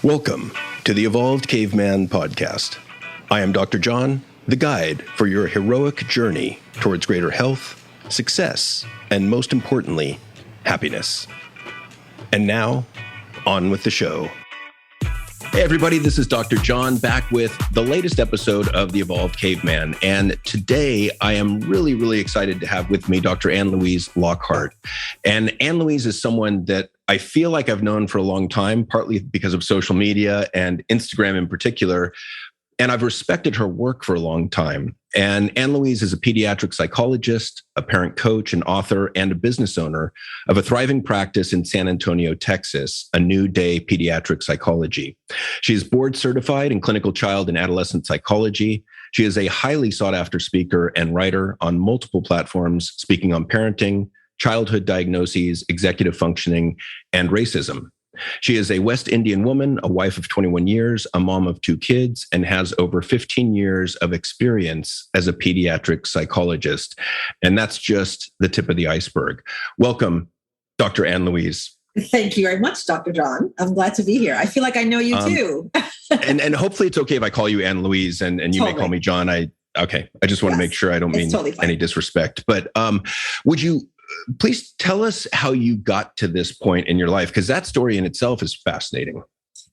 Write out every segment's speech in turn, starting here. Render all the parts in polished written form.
Welcome to the Evolved Caveman podcast. I am Dr. John, the guide for your heroic journey towards greater health, success, and most importantly, happiness. And now, on with the show. Hey everybody, this is Dr. John back with the latest episode of the Evolved Caveman. And today I am really excited to have with me Dr. Ann-Louise Lockhart. And Ann-Louise is someone that I feel like I've known for a long time, partly because of social media and Instagram in particular. And I've respected her work for a long time. And Ann-Louise is a pediatric psychologist, a parent coach, an author, and a business owner of a thriving practice in San Antonio, Texas, A New Day Pediatric Psychology. She is board certified in clinical child and adolescent psychology. She is a highly sought after speaker and writer on multiple platforms, speaking on parenting, childhood diagnoses, executive functioning, and racism. She is a West Indian woman, a wife of 21 years, a mom of 2 kids, and has over 15 years of experience as a pediatric psychologist. And that's just the tip of the iceberg. Welcome, Dr. Ann-Louise. Thank you very much, Dr. John. I'm glad to be here. I feel like I know you too. and hopefully it's okay if I call you Ann-Louise and you totally may call me John. I just want to make sure I don't mean totally any disrespect. But would you please tell us how you got to this point in your life? Because that story in itself is fascinating.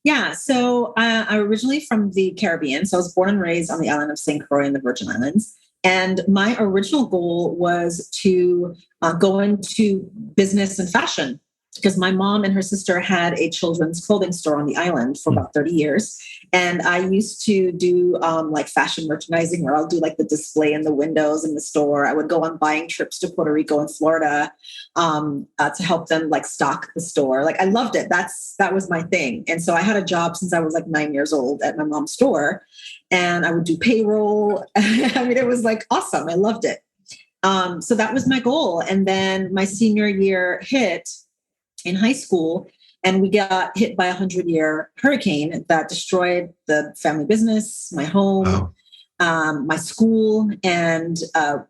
Yeah. So I'm originally from the Caribbean. So I was born and raised on the island of St. Croix in the Virgin Islands. And my original goal was to go into business and fashion, because my mom and her sister had a children's clothing store on the island for about 30 years. And I used to do like fashion merchandising, where I'll do like the display in the windows in the store. I would go on buying trips to Puerto Rico and Florida to help them like stock the store. Like I loved it. That was my thing. And so I had a job since I was like 9 years old at my mom's store, and I would do payroll. I mean, it was like awesome. I loved it. So that was my goal. And then my senior year hit in high school, and we got hit by a 100-year hurricane that destroyed the family business, my home, my school, and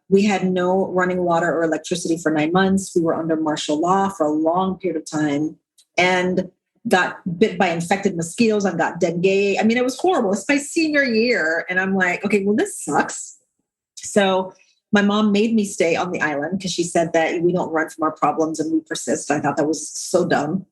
we had no running water or electricity for 9 months. We were under martial law for a long period of time and got bit by infected mosquitoes and got dengue. I mean, it was horrible. It's my senior year. And I'm like, okay, well, this sucks. So my mom made me stay on the island because she said that we don't run from our problems and we persist. I thought that was so dumb.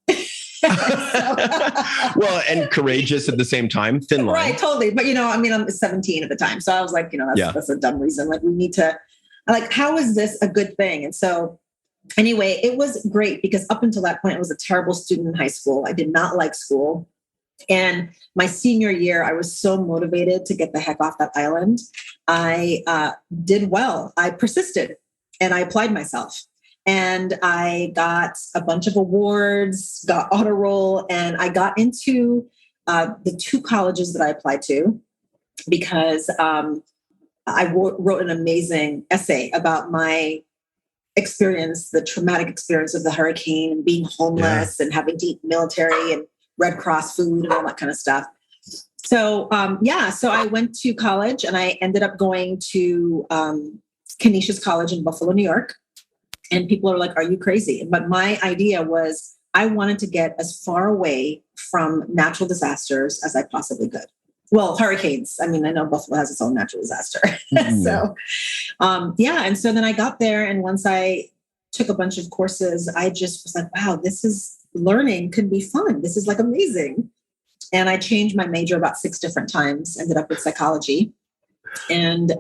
Well, and courageous at the same time, thin line. Right, totally. But, I'm 17 at the time. So I was like, that's a dumb reason. Like we need to, like, how is this a good thing? And so anyway, it was great because up until that point, I was a terrible student in high school. I did not like school. And my senior year, I was so motivated to get the heck off that island. I did well. I persisted and I applied myself. And I got a bunch of awards, got honor roll, and I got into the 2 colleges that I applied to because I wrote an amazing essay about my experience, the traumatic experience of the hurricane and being homeless and having to eat military and Red Cross food and all that kind of stuff. So, so I went to college and I ended up going to Canisius College in Buffalo, New York. And people are like, are you crazy? But my idea was I wanted to get as far away from natural disasters as I possibly could. Well, hurricanes. I mean, I know Buffalo has its own natural disaster. So, and so then I got there. And once I took a bunch of courses, I just was like, wow, learning could be fun. This is like amazing. And I changed my major about 6 different times, ended up with psychology. And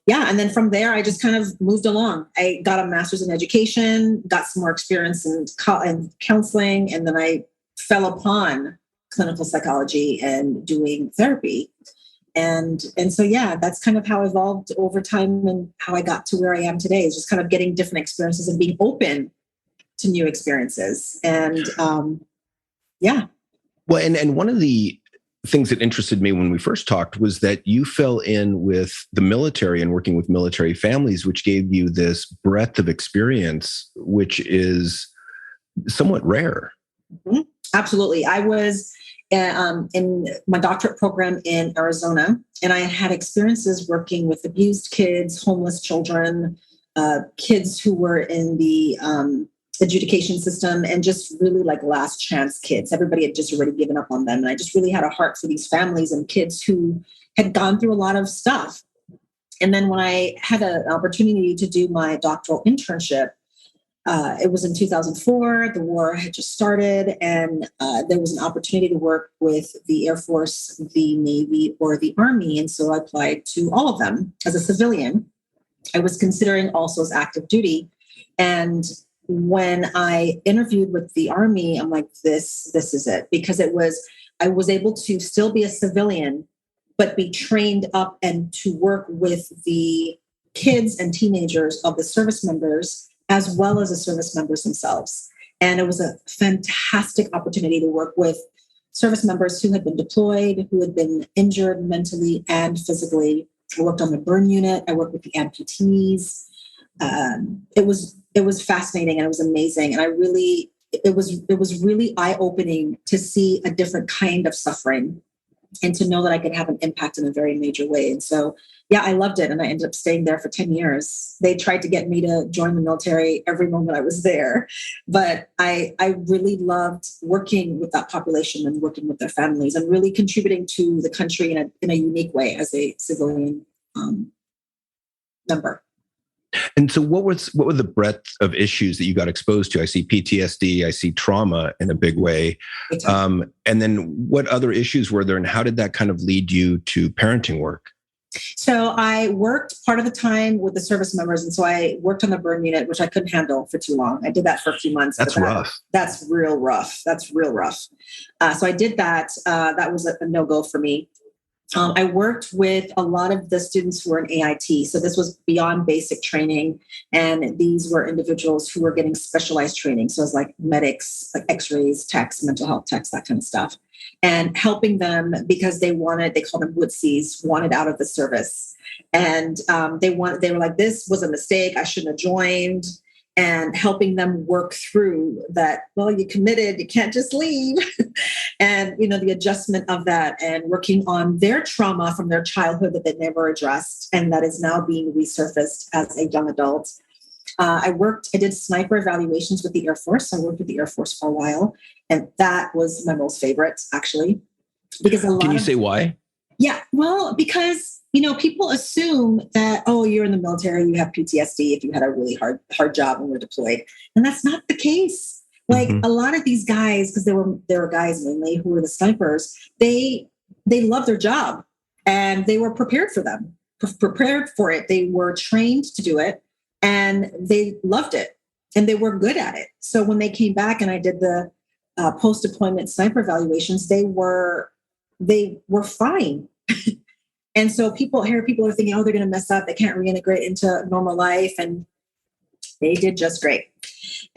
and then from there, I just kind of moved along. I got a master's in education, got some more experience in counseling, and then I fell upon clinical psychology and doing therapy. And so, that's kind of how I evolved over time and how I got to where I am today, is just kind of getting different experiences and being open to new experiences. And Well, and one of the things that interested me when we first talked was that you fell in with the military and working with military families, which gave you this breadth of experience, which is somewhat rare. Mm-hmm. Absolutely. I was in my doctorate program in Arizona, and I had experiences working with abused kids, homeless children, kids who were in the adjudication system and just really like last chance kids. Everybody had just already given up on them. And I just really had a heart for these families and kids who had gone through a lot of stuff. And then when I had an opportunity to do my doctoral internship, it was in 2004. The war had just started, and there was an opportunity to work with the Air Force, the Navy, or the Army. And so I applied to all of them as a civilian. I was considering also as active duty. And when I interviewed with the Army, I'm like, this is it. Because I was able to still be a civilian, but be trained up and to work with the kids and teenagers of the service members, as well as the service members themselves. And it was a fantastic opportunity to work with service members who had been deployed, who had been injured mentally and physically. I worked on the burn unit. I worked with the amputees. It was fascinating and it was amazing. And it was really eye-opening to see a different kind of suffering and to know that I could have an impact in a very major way. And so, yeah, I loved it. And I ended up staying there for 10 years. They tried to get me to join the military every moment I was there. But I really loved working with that population and working with their families and really contributing to the country in a unique way as a civilian member. And so what were the breadth of issues that you got exposed to? I see PTSD, I see trauma in a big way. And then what other issues were there and how did that kind of lead you to parenting work? So I worked part of the time with the service members. And so I worked on the burn unit, which I couldn't handle for too long. I did that for a few months. That's rough. That's real rough. That's real rough. So I did that. That was a no-go for me. I worked with a lot of the students who were in AIT. So this was beyond basic training. And these were individuals who were getting specialized training. So it was like medics, like x-rays, techs, mental health techs, that kind of stuff. And helping them because they call them wootsies, wanted out of the service. And they were like, this was a mistake. I shouldn't have joined. And helping them work through that, well, you committed, you can't just leave. And, the adjustment of that and working on their trauma from their childhood that they never addressed and that is now being resurfaced as a young adult. I did sniper evaluations with the Air Force. I worked with the Air Force for a while. And that was my most favorite, actually. Because Can you say why? Yeah, well, because people assume that, oh, you're in the military, you have PTSD if you had a really hard job and were deployed. And that's not the case. Like a lot of these guys, because there were guys mainly who were the snipers, they loved their job and they were prepared for it. They were trained to do it and they loved it and they were good at it. So when they came back and I did the post-deployment sniper evaluations, they were fine. And so people are thinking, oh, they're going to mess up. They can't reintegrate into normal life. And they did just great.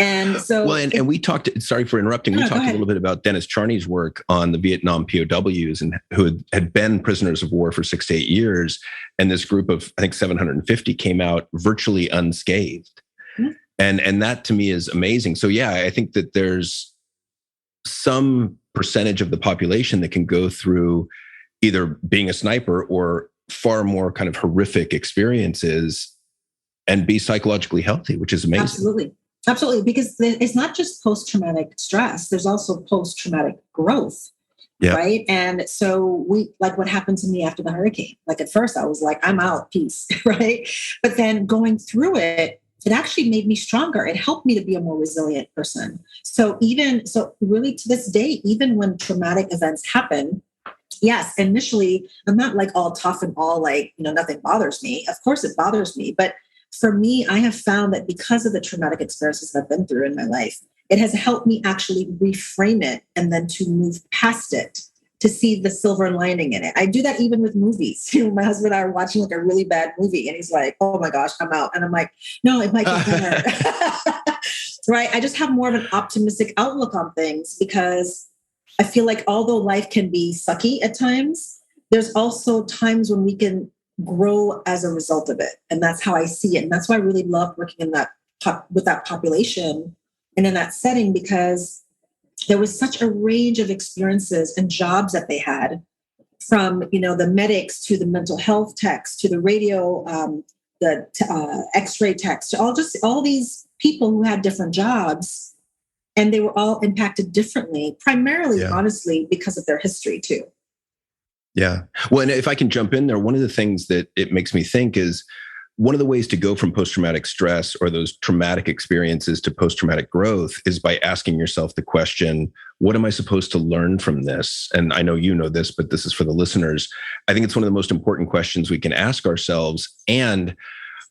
And so, well, and we talked, sorry for interrupting. We talked a little bit about Dennis Charney's work on the Vietnam POWs and who had been prisoners of war for 6 to 8 years. And this group of, I think 750 came out virtually unscathed. Mm-hmm. And that to me is amazing. So yeah, I think that there's some percentage of the population that can go through either being a sniper or far more kind of horrific experiences and be psychologically healthy, which is amazing. Absolutely. Because it's not just post-traumatic stress. There's also post-traumatic growth, right? And so like what happened to me after the hurricane. Like at first I was like, I'm out, peace, right? But then going through it actually made me stronger. It helped me to be a more resilient person. So really to this day, even when traumatic events happen, yes, initially, I'm not like all tough and all like, nothing bothers me. Of course it bothers me. But for me, I have found that because of the traumatic experiences that I've been through in my life, it has helped me actually reframe it and then to move past it, to see the silver lining in it. I do that even with movies. My husband and I are watching like a really bad movie and he's like, oh my gosh, I'm out. And I'm like, no, it might get better. Right? I just have more of an optimistic outlook on things because I feel like although life can be sucky at times, there's also times when we can grow as a result of it. And that's how I see it. And that's why I really love working with that population and in that setting, because there was such a range of experiences and jobs that they had, from, the medics to the mental health techs, to the radio, the x-ray techs, to all these people who had different jobs, and they were all impacted differently, primarily, honestly, because of their history too. Yeah. Well, and if I can jump in there, one of the things that it makes me think is one of the ways to go from post-traumatic stress or those traumatic experiences to post-traumatic growth is by asking yourself the question, what am I supposed to learn from this? And I know you know this, but this is for the listeners. I think it's one of the most important questions we can ask ourselves. And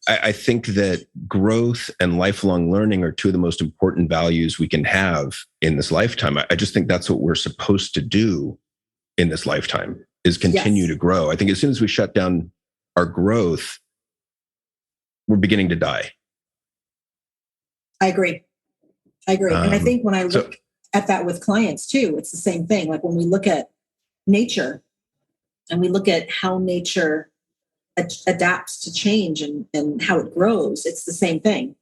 I think that growth and lifelong learning are two of the most important values we can have in this lifetime. I just think that's what we're supposed to do in this lifetime, is continue to grow. I think as soon as we shut down our growth, we're beginning to die. I agree. And I think when I look at that with clients too, it's the same thing. Like when we look at nature and we look at how nature adapts to change and how it grows, it's the same thing.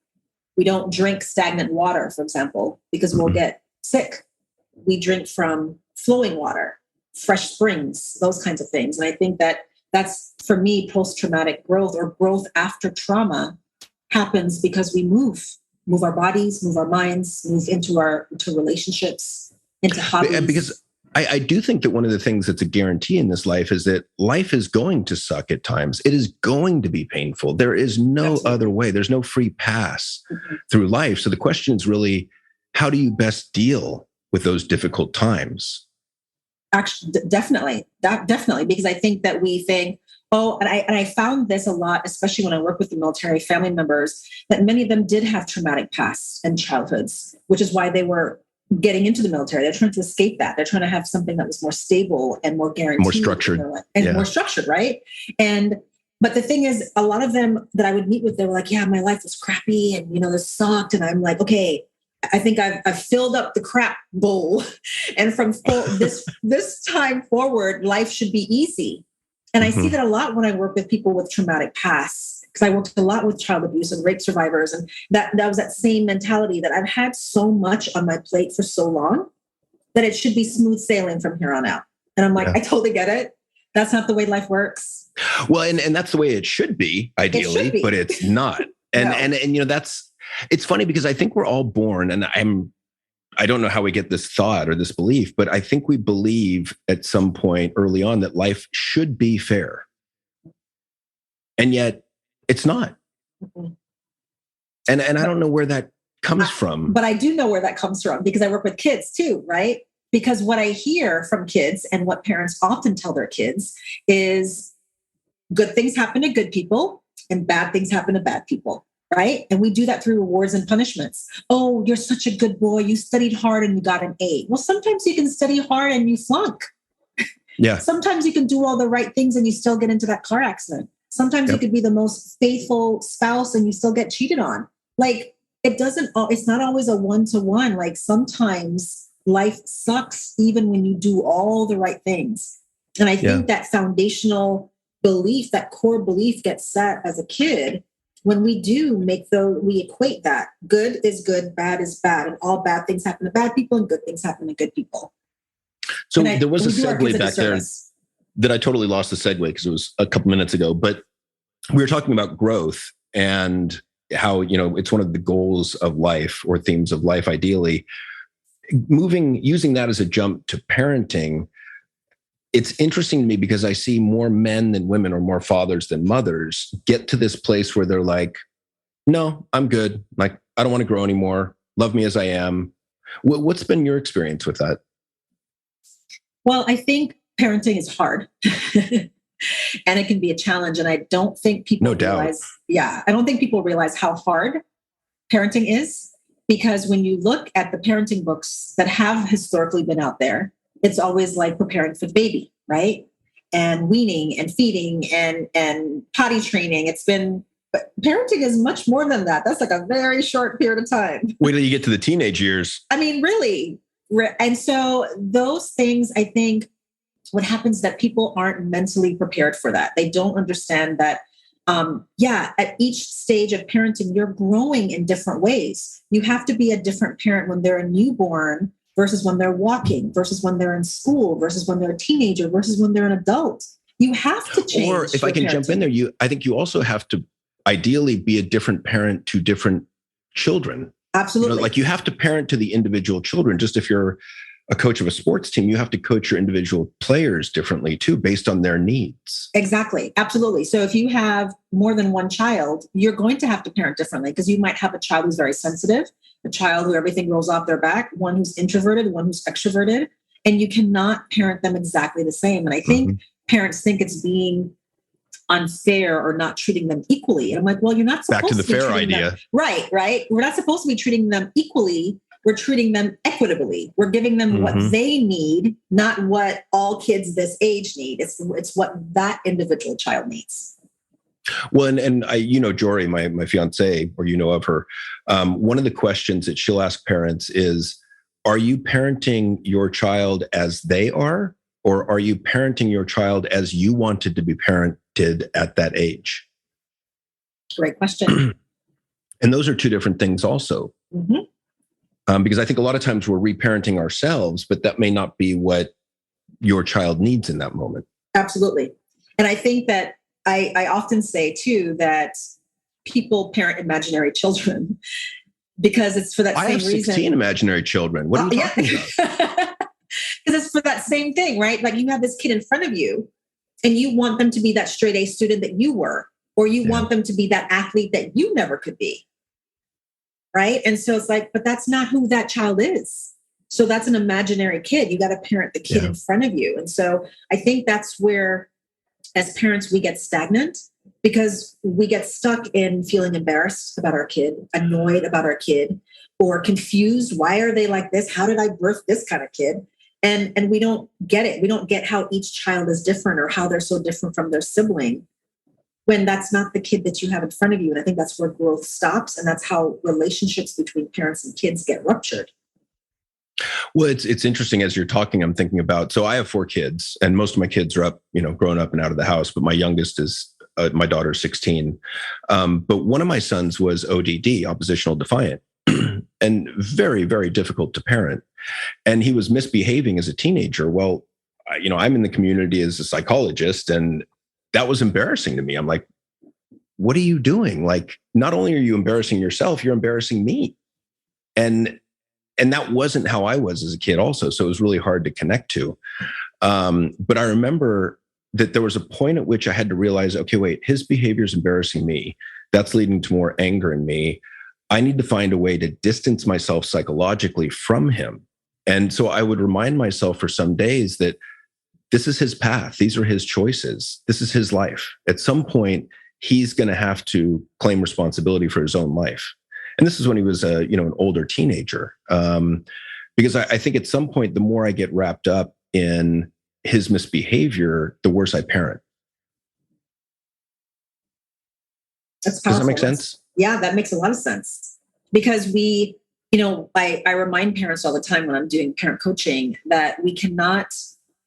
We don't drink stagnant water, for example, because we'll get sick. We drink from flowing water, fresh springs, those kinds of things. And I think that that's, for me, post-traumatic growth or growth after trauma happens because we move our bodies, move our minds, move into relationships, into hobbies. Because I do think that one of the things that's a guarantee in this life is that life is going to suck at times. It is going to be painful. There is no other way. There's no free pass through life. So the question is really, how do you best deal with those difficult times? Actually, definitely, because I think that we think, and I found this a lot, especially when I work with the military family members, that many of them did have traumatic pasts and childhoods, which is why they were getting into the military. They're trying to escape that. They're trying to have something that was more stable and more guaranteed, more structured, more structured, right? But the thing is, a lot of them that I would meet with, they were like, "Yeah, my life was crappy, and this sucked." And I'm like, "Okay, I think I've filled up the crap bowl, and from this time forward, life should be easy." And I see that a lot when I work with people with traumatic pasts, because I worked a lot with child abuse and rape survivors, and that was that same mentality that I've had so much on my plate for so long that it should be smooth sailing from here on out. And I'm like, I totally get it. That's not the way life works. Well, and that's the way it should be, ideally, but it's not. And it's funny because I think we're all born, and I don't know how we get this thought or this belief, but I think we believe at some point early on that life should be fair. And yet it's not. And I don't know where that comes from. But I do know where that comes from because I work with kids too, right? Because what I hear from kids and what parents often tell their kids is good things happen to good people and bad things happen to bad people. Right? And we do that through rewards and punishments. Oh, you're such a good boy. You studied hard and you got an A. Well, sometimes you can study hard and you flunk. Yeah. Sometimes you can do all the right things and you still get into that car accident. Sometimes you could be the most faithful spouse and you still get cheated on. Like it's not always a one-to-one. Like sometimes life sucks even when you do all the right things. And I think that foundational belief, that core belief gets set as a kid. When we do we equate that good is good, bad is bad, and all bad things happen to bad people and good things happen to good people. So there was a segue back there that I totally lost the segue because it was a couple minutes ago, but we were talking about growth and how, it's one of the goals of life or themes of life, ideally. Using that as a jump to parenting, it's interesting to me because I see more men than women or more fathers than mothers get to this place where they're like, no, I'm good. Like, I don't want to grow anymore. Love me as I am. What's been your experience with that? Well, I think parenting is hard and it can be a challenge. And I don't think people realize, I don't think people realize how hard parenting is, because when you look at the parenting books that have historically been out there, it's always like preparing for the baby, right? And weaning and feeding and potty training. But parenting is much more than that. That's like a very short period of time. Wait till you get to the teenage years. I mean, really. And so those things, I think what happens is that people aren't mentally prepared for that. They don't understand that, at each stage of parenting, you're growing in different ways. You have to be a different parent when they're a newborn versus when they're walking, versus when they're in school, versus when they're a teenager, versus when they're an adult. You have to change. Or if I can jump in there, I think you also have to ideally be a different parent to different children. Absolutely. Like you have to parent to the individual children. Just if you're a coach of a sports team, you have to coach your individual players differently too, based on their needs. Exactly. Absolutely. So if you have more than one child, you're going to have to parent differently, because you might have a child who's very sensitive, a child who everything rolls off their back, one who's introverted, one who's extroverted, and you cannot parent them exactly the same. And I think parents think it's being unfair or not treating them equally. And I'm like, well, you're not supposed Back to the to be fair treating idea. them. Right. We're not supposed to be treating them equally. We're treating them equitably. We're giving them what they need, not what all kids this age need. It's what that individual child needs. Well, and I, Jory, my fiance, or of her, one of the questions that she'll ask parents is, are you parenting your child as they are, or are you parenting your child as you wanted to be parented at that age? Great question. And those are two different things also. Because I think a lot of times we're reparenting ourselves, but that may not be what your child needs in that moment. Absolutely. And I think that I often say too, that people parent imaginary children because it's for that same reason. I have 16 imaginary children. What are you talking about? Because it's for that same thing, right? Like you have this kid in front of you and you want them to be that straight A student that you were, or you want them to be that athlete that you never could be. Right. And so it's like, but that's not who that child is. So that's an imaginary kid. You got to parent the kid in front of you. And so I think that's where, as parents, we get stagnant because we get stuck in feeling embarrassed about our kid, annoyed about our kid, or confused. Why are they like this? How did I birth this kind of kid? And we don't get it. We don't get how each child is different or how they're so different from their sibling, when that's not the kid that you have in front of you. And I think that's where growth stops. And that's how relationships between parents and kids get ruptured. Well, it's interesting as you're talking, I'm thinking about, so I have 4 kids and most of my kids are up, grown up and out of the house, but my youngest is, my daughter's 16. But one of my sons was ODD, oppositional defiant, and very, very difficult to parent. And he was misbehaving as a teenager. Well, I'm in the community as a psychologist, and that was embarrassing to me. I'm like, what are you doing? Like, not only are you embarrassing yourself, you're embarrassing me. And that wasn't how I was as a kid also. So it was really hard to connect to. But I remember that there was a point at which I had to realize, okay, wait, his behavior is embarrassing me. That's leading to more anger in me. I need to find a way to distance myself psychologically from him. And so I would remind myself for some days that this is his path. These are his choices. This is his life. At some point, he's going to have to claim responsibility for his own life. And this is when he was an older teenager. Because I think at some point, the more I get wrapped up in his misbehavior, the worse I parent. That's powerful. Does that make sense? Yeah, that makes a lot of sense. Because we, I remind parents all the time when I'm doing parent coaching that we cannot,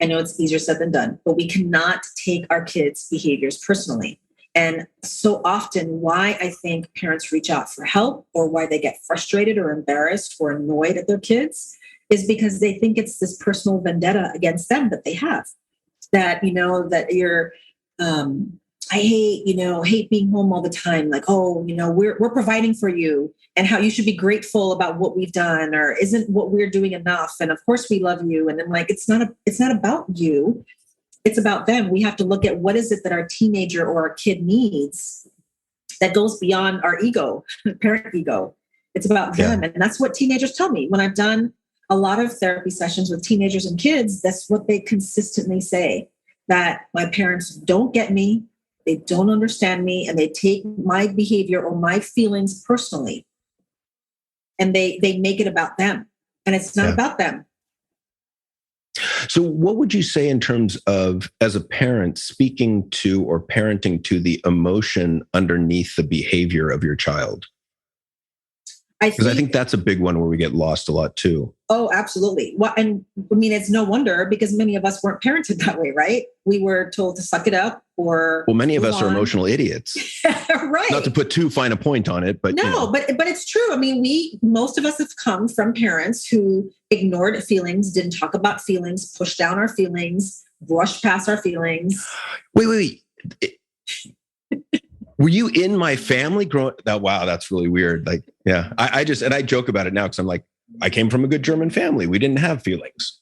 I know it's easier said than done, but we cannot take our kids' behaviors personally. And so often why I think parents reach out for help or why they get frustrated or embarrassed or annoyed at their kids is because they think it's this personal vendetta against them that they have. That, that you're, I hate being home all the time. Like, we're providing for you and how you should be grateful about what we've done, or isn't what we're doing enough? And of course we love you. And then like, it's not about you. It's about them. We have to look at what is it that our teenager or our kid needs that goes beyond our ego, parent ego. It's about them. And that's what teenagers tell me. When I've done a lot of therapy sessions with teenagers and kids, that's what they consistently say, that my parents don't get me, they don't understand me, and they take my behavior or my feelings personally. And they make it about them. And it's not about them. So what would you say in terms of, as a parent, speaking to or parenting to the emotion underneath the behavior of your child? Because I think that's a big one where we get lost a lot too. Oh, absolutely. Well, and I mean, it's no wonder because many of us weren't parented that way, right? We were told to suck it up or... Well, many of us are emotional idiots. Right. Not to put too fine a point on it, but... No, but it's true. I mean, most of us have come from parents who ignored feelings, didn't talk about feelings, pushed down our feelings, brushed past our feelings. Wait. Were you in my family growing? Wow, that's really weird. Like, yeah, I joke about it now because I'm like, I came from a good German family. We didn't have feelings.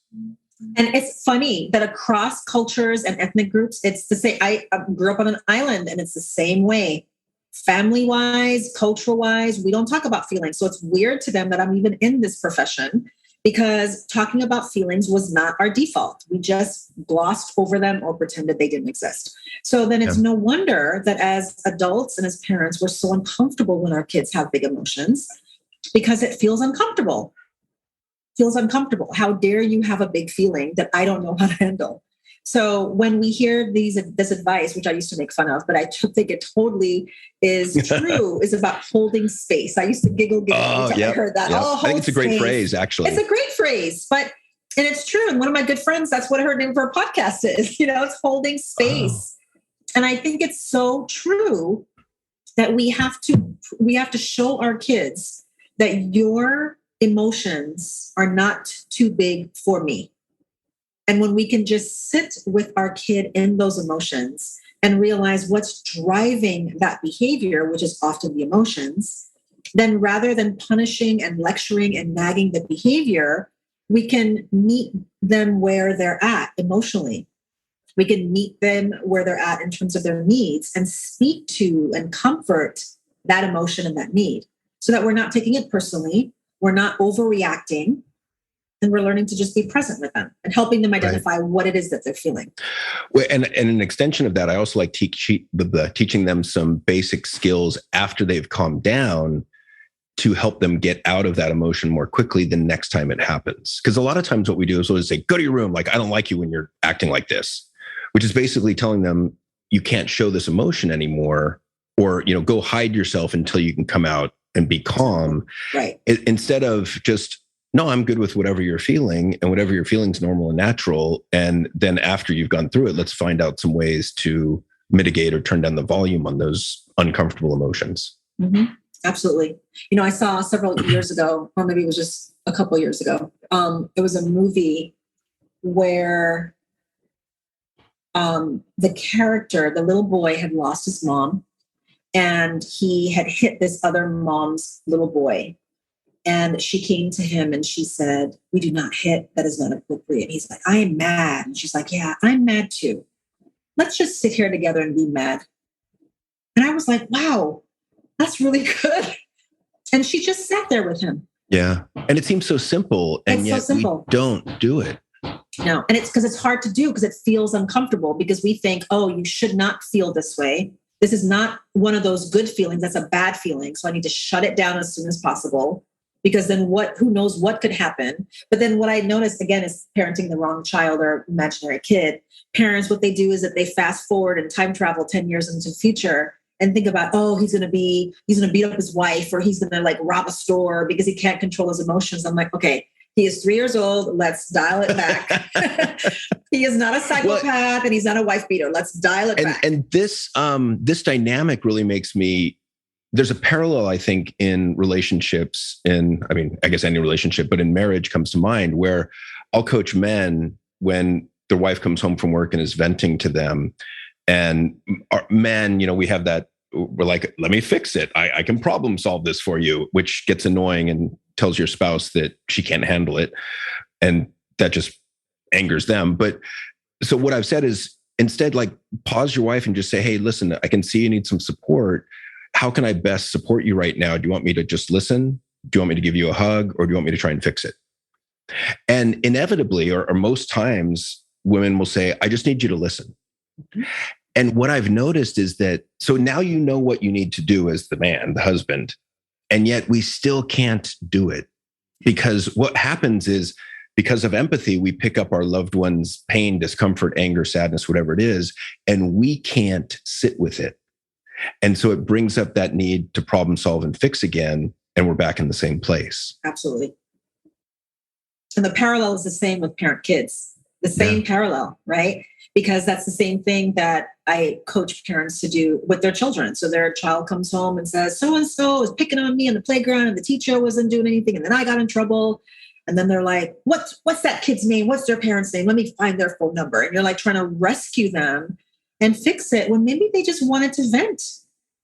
And it's funny that across cultures and ethnic groups, it's the same. I grew up on an island and it's the same way. Family wise, cultural wise, we don't talk about feelings. So it's weird to them that I'm even in this profession because talking about feelings was not our default. We just glossed over them or pretended they didn't exist. So then it's no wonder that as adults and as parents, we're so uncomfortable when our kids have big emotions because it feels uncomfortable. Feels uncomfortable. How dare you have a big feeling that I don't know how to handle? So when we hear this advice, which I used to make fun of, but I think it totally is true, is about holding space. I used to giggle every time I heard that. Yep. I think it's a great phrase, actually. It's a great phrase, and it's true. And one of my good friends, that's what her name for a podcast is. It's holding space. Oh. And I think it's so true that we have to show our kids that your emotions are not too big for me. And when we can just sit with our kid in those emotions and realize what's driving that behavior, which is often the emotions, then rather than punishing and lecturing and nagging the behavior, we can meet them where they're at emotionally. We can meet them where they're at in terms of their needs and speak to and comfort that emotion and that need so that we're not taking it personally, we're not overreacting, and we're learning to just be present with them and helping them identify what it is that they're feeling. Well, and an extension of that, I also like teaching them some basic skills after they've calmed down to help them get out of that emotion more quickly the next time it happens. Because a lot of times what we do is we'll just say, go to your room. Like, I don't like you when you're acting like this, which is basically telling them you can't show this emotion anymore, or, go hide yourself until you can come out and be calm. Right. Instead of just, no, I'm good with whatever you're feeling, and whatever you're feeling is normal and natural. And then after you've gone through it, let's find out some ways to mitigate or turn down the volume on those uncomfortable emotions. Mm-hmm. Absolutely. I saw several years ago, or maybe it was just a couple of years ago. It was a movie where the character, the little boy, had lost his mom, and he had hit this other mom's little boy. And she came to him and she said, "We do not hit. That is not appropriate." He's like, "I am mad." And she's like, "Yeah, I'm mad too. Let's just sit here together and be mad." And I was like, wow, that's really good. And she just sat there with him. Yeah. And it seems so simple. And yet we don't do it. No. And it's because it's hard to do because it feels uncomfortable because we think, oh, you should not feel this way. This is not one of those good feelings. That's a bad feeling. So I need to shut it down as soon as possible. Because then who knows what could happen. But then what I noticed, again, is parenting the wrong child or imaginary kid. Parents, what they do is that they fast forward and time travel 10 years into the future and think about, oh, he's going to beat up his wife, or he's going to like rob a store because he can't control his emotions. I'm like, okay, he is 3 years old. Let's dial it back. He is not a psychopath and he's not a wife beater. Let's dial it back. And this dynamic really makes me, there's a parallel, I think, in relationships, I guess any relationship, but in marriage comes to mind, where I'll coach men when their wife comes home from work and is venting to them. And men, we have that, we're like, let me fix it. I can problem solve this for you, which gets annoying and tells your spouse that she can't handle it. And that just angers them. But so what I've said is instead, like, pause your wife and just say, hey, listen, I can see you need some support. How can I best support you right now? Do you want me to just listen? Do you want me to give you a hug? Or do you want me to try and fix it? And inevitably, or most times, women will say, I just need you to listen. Mm-hmm. And what I've noticed is that, so now you know what you need to do as the man, the husband, and yet we still can't do it. Because what happens is, because of empathy, we pick up our loved one's pain, discomfort, anger, sadness, whatever it is, and we can't sit with it. And so it brings up that need to problem solve and fix again, and we're back in the same place. Absolutely. And the parallel is the same with parent kids, the same parallel, right? Because that's the same thing that I coach parents to do with their children. So their child comes home and says, so-and-so is picking on me in the playground and the teacher wasn't doing anything. And then I got in trouble. And then they're like, what's that kid's name? What's their parents' name? Let me find their phone number. And you're like trying to rescue them and fix it when maybe they just wanted to vent.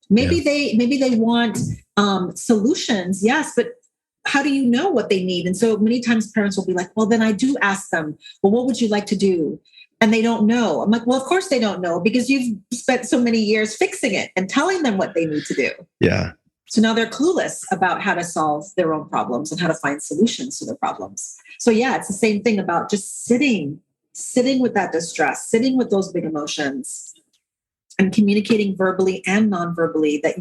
Maybe they want solutions. Yes, but how do you know what they need? And so many times parents will be like, well, then I do ask them, well, what would you like to do? And they don't know. I'm like, well, of course they don't know, because you've spent so many years fixing it and telling them what they need to do. Yeah. So now they're clueless about how to solve their own problems and how to find solutions to their problems. So yeah, it's the same thing about just sitting with that distress, sitting with those big emotions, and communicating verbally and non-verbally that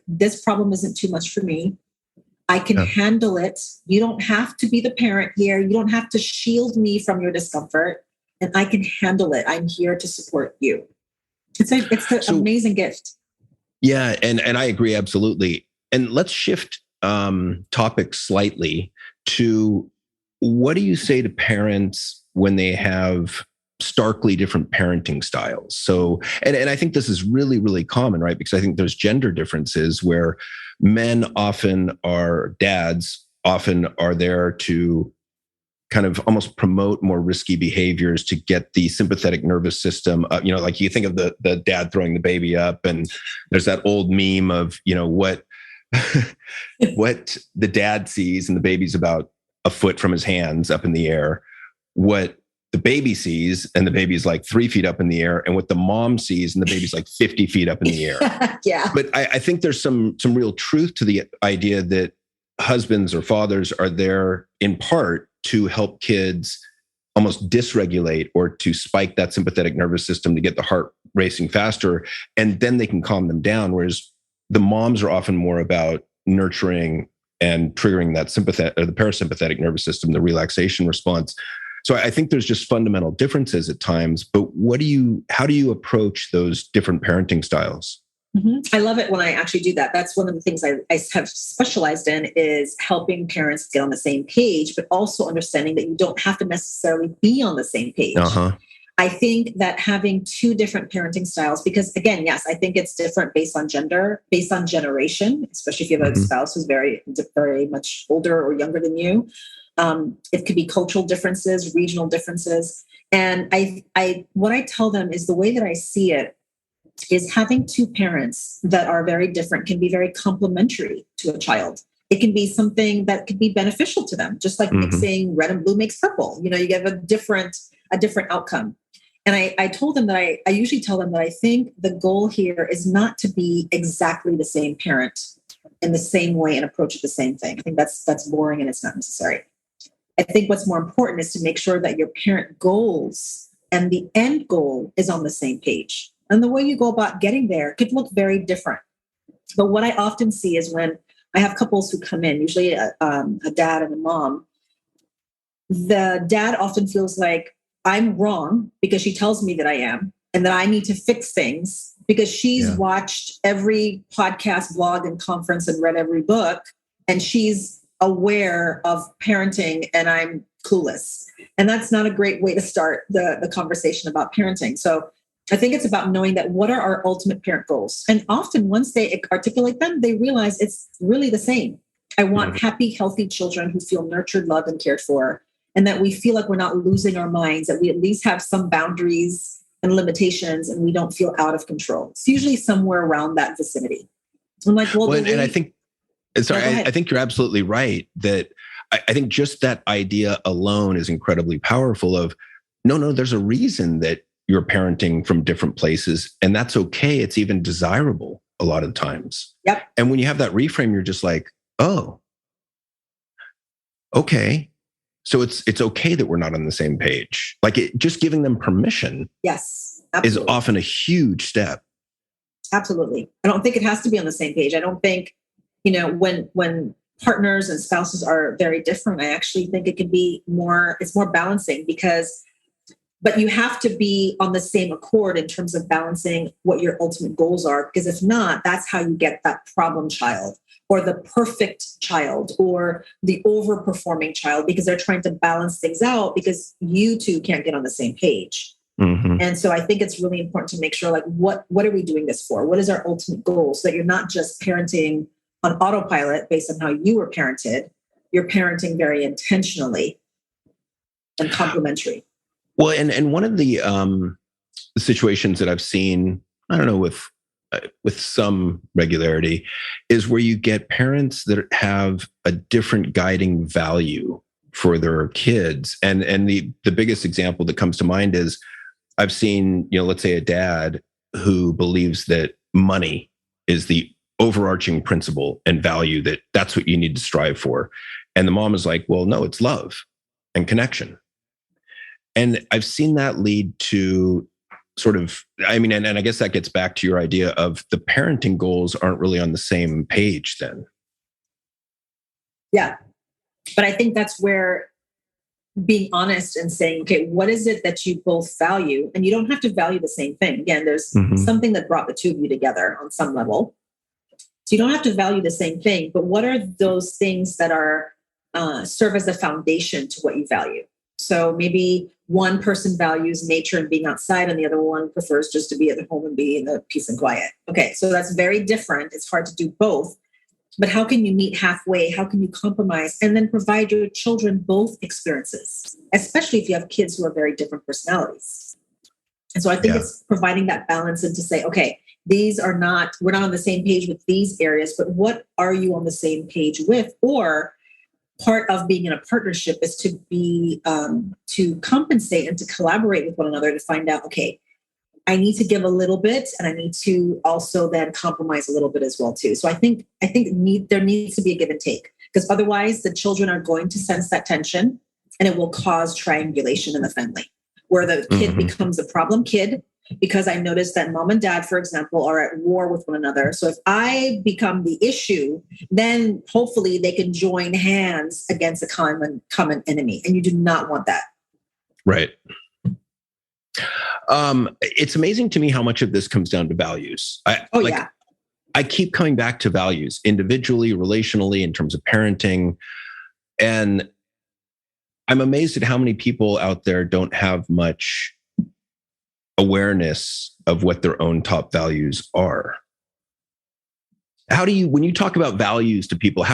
this problem isn't too much for me. I can handle it. You don't have to be the parent here. You don't have to shield me from your discomfort, and I can handle it. I'm here to support you. It's an amazing gift. Yeah. And I agree. Absolutely. And let's shift topics slightly to, what do you say to parents when they have starkly different parenting styles? So, and I think this is really, really common, right? Because I think there's gender differences where dads often are there to kind of almost promote more risky behaviors to get the sympathetic nervous system up. Like you think of the dad throwing the baby up, and there's that old meme of, what what the dad sees, and the baby's about a foot from his hands up in the air, what the baby sees, and the baby's like 3 feet up in the air, and what the mom sees, and the baby's like 50 feet up in the air. Yeah. But I think there's some real truth to the idea that husbands or fathers are there in part to help kids almost dysregulate, or to spike that sympathetic nervous system to get the heart racing faster, and then they can calm them down. Whereas the moms are often more about nurturing and triggering that the parasympathetic nervous system, the relaxation response. So I think there's just fundamental differences at times, but how do you approach those different parenting styles? Mm-hmm. I love it when I actually do that. That's one of the things I have specialized in, is helping parents get on the same page, but also understanding that you don't have to necessarily be on the same page. I think that having two different parenting styles, because again, yes, I think it's different based on gender, based on generation, especially if you have a spouse who's very, very much older or younger than you. It could be cultural differences, regional differences. And what I tell them is, the way that I see it is, having two parents that are very different can be very complementary to a child. It can be something that could be beneficial to them, just like mixing red and blue makes purple. You get a different outcome. And I told them that I usually tell them that I think the goal here is not to be exactly the same parent in the same way and approach it the same thing. I think that's boring and it's not necessary. I think what's more important is to make sure that your parent goals and the end goal is on the same page. And the way you go about getting there could look very different. But what I often see is, when I have couples who come in, usually a dad and a mom, the dad often feels like, I'm wrong because she tells me that I am, and that I need to fix things because she's watched every podcast, blog, and conference and read every book, and she's aware of parenting and I'm clueless. And that's not a great way to start the conversation about parenting. So I think it's about knowing that what are our ultimate parent goals? And often once they articulate them, they realize it's really the same. I want happy, healthy children who feel nurtured, loved, and cared for, and that we feel like we're not losing our minds, that we at least have some boundaries and limitations, and we don't feel out of control. It's usually somewhere around that vicinity. I'm like, well, and I think, I think you're absolutely right that I think just that idea alone is incredibly powerful of, no, there's a reason that you're parenting from different places, and that's okay. It's even desirable a lot of times. Yep. And when you have that reframe, you're just like, oh, okay. So it's okay that we're not on the same page. Like, just giving them permission is often a huge step. Absolutely. I don't think it has to be on the same page. I don't think, when partners and spouses are very different, I actually think it can be it's more balancing, but you have to be on the same accord in terms of balancing what your ultimate goals are. Because if not, that's how you get that problem child, or the perfect child, or the overperforming child, because they're trying to balance things out because you two can't get on the same page. And so I think it's really important to make sure, like, what are we doing this for? What is our ultimate goal? So that you're not just parenting on autopilot based on how you were parented. You're parenting very intentionally and complementary. Well, and one of the situations that I've seen, I don't know, with with some regularity, is where you get parents that have a different guiding value for their kids. And the biggest example that comes to mind is I've seen, let's say a dad who believes that money is the overarching principle and value, that's what you need to strive for. And the mom is like, well, no, it's love and connection. And I've seen that lead to sort of, and I guess that gets back to your idea of the parenting goals aren't really on the same page then. Yeah. But I think that's where being honest and saying, okay, what is it that you both value? And you don't have to value the same thing. Again, there's something that brought the two of you together on some level. So you don't have to value the same thing, but what are those things that are serve as the foundation to what you value? So maybe one person values nature and being outside, and the other one prefers just to be at home and be in the peace and quiet. Okay, so that's very different. It's hard to do both. But how can you meet halfway? How can you compromise and then provide your children both experiences, especially if you have kids who are very different personalities? And so I think it's providing that balance and to say, okay, we're not on the same page with these areas, but what are you on the same page with? Or part of being in a partnership is to be, to compensate and to collaborate with one another to find out, okay, I need to give a little bit and I need to also then compromise a little bit as well too. So I think there needs to be a give and take, because otherwise the children are going to sense that tension and it will cause triangulation in the family where the kid becomes a problem kid, because I noticed that mom and dad, for example, are at war with one another. So if I become the issue, then hopefully they can join hands against a common enemy. And you do not want that. Right. It's amazing to me how much of this comes down to values. I keep coming back to values individually, relationally, in terms of parenting. And I'm amazed at how many people out there don't have much awareness of what their own top values are. When you talk about values to people,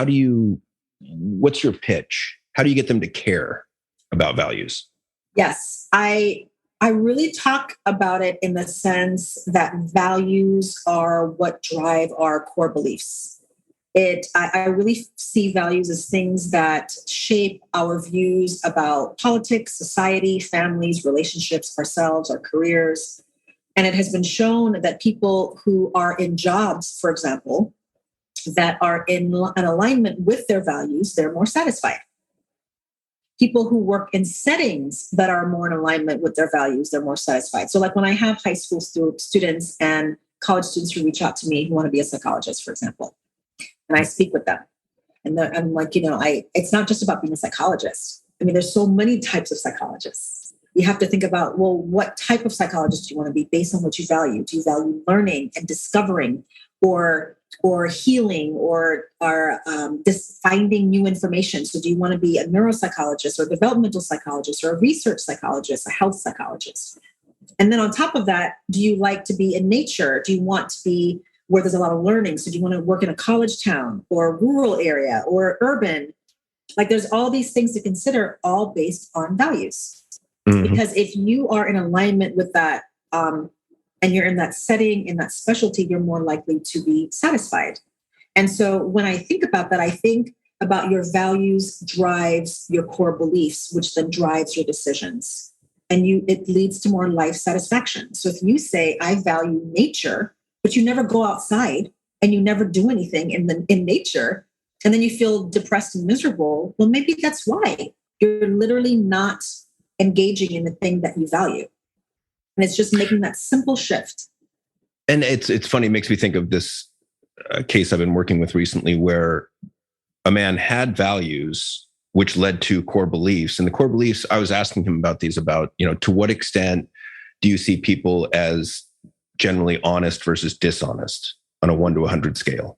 what's your pitch? How do you get them to care about values? Yes, I really talk about it in the sense that values are what drive our core beliefs. I really see values as things that shape our views about politics, society, families, relationships, ourselves, our careers. And it has been shown that people who are in jobs, for example, that are in an alignment with their values, they're more satisfied. People who work in settings that are more in alignment with their values, they're more satisfied. So like when I have high school students and college students who reach out to me who want to be a psychologist, for example, and I speak with them. And I'm like, it's not just about being a psychologist. I mean, there's so many types of psychologists. You have to think about, well, what type of psychologist do you want to be based on what you value? Do you value learning and discovering or healing or this finding new information? So do you want to be a neuropsychologist or a developmental psychologist or a research psychologist, a health psychologist? And then on top of that, do you like to be in nature? Do you want to be where there's a lot of learning? So do you want to work in a college town or a rural area or urban? Like there's all these things to consider, all based on values. Because if you are in alignment with that, and you're in that setting, in that specialty, you're more likely to be satisfied. And so when I think about that, I think about your values drives your core beliefs, which then drives your decisions. And it leads to more life satisfaction. So if you say, I value nature, but you never go outside and you never do anything in nature, and then you feel depressed and miserable, well, maybe that's why. You're literally not engaging in the thing that you value. And it's just making that simple shift. And it's funny, it makes me think of this case I've been working with recently where a man had values which led to core beliefs. And the core beliefs, I was asking him about these, to what extent do you see people as generally honest versus dishonest on a 1 to 100 scale?